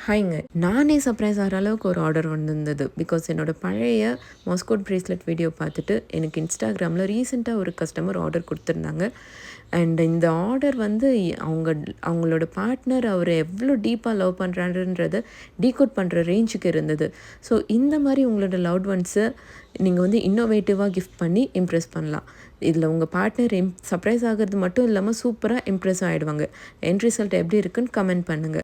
ஹாய்ங்க. நானே சர்ப்ரைஸ் ஆகிற அளவுக்கு ஒரு ஆர்டர் வந்திருந்தது. பிகாஸ் என்னோடய பழைய மாஸ்கோட் பிரேஸ்லெட் வீடியோ பார்த்துட்டு எனக்கு இன்ஸ்டாகிராமில் ரீசெண்டாக ஒரு கஸ்டமர் ஆர்டர் கொடுத்துருந்தாங்க. அண்ட் இந்த ஆர்டர் வந்து அவங்களோட பார்ட்னர் அவரை எவ்வளோ டீப்பாக லவ் பண்ணுறாருன்றத டீகோட் பண்ணுற ரேஞ்சுக்கு இருந்தது. ஸோ இந்த மாதிரி உங்களோட லவ்ட் ஒன்ஸை நீங்கள் வந்து இன்னோவேட்டிவாக கிஃப்ட் பண்ணி இம்ப்ரெஸ் பண்ணலாம். இதில் உங்கள் பார்ட்னர் சர்ப்ரைஸ் ஆகிறது மட்டும் இல்லாமல் சூப்பராக இம்ப்ரெஸ் ஆகிடுவாங்க. எண்ட் ரிசல்ட் எப்படி இருக்குன்னு கமெண்ட் பண்ணுங்கள்.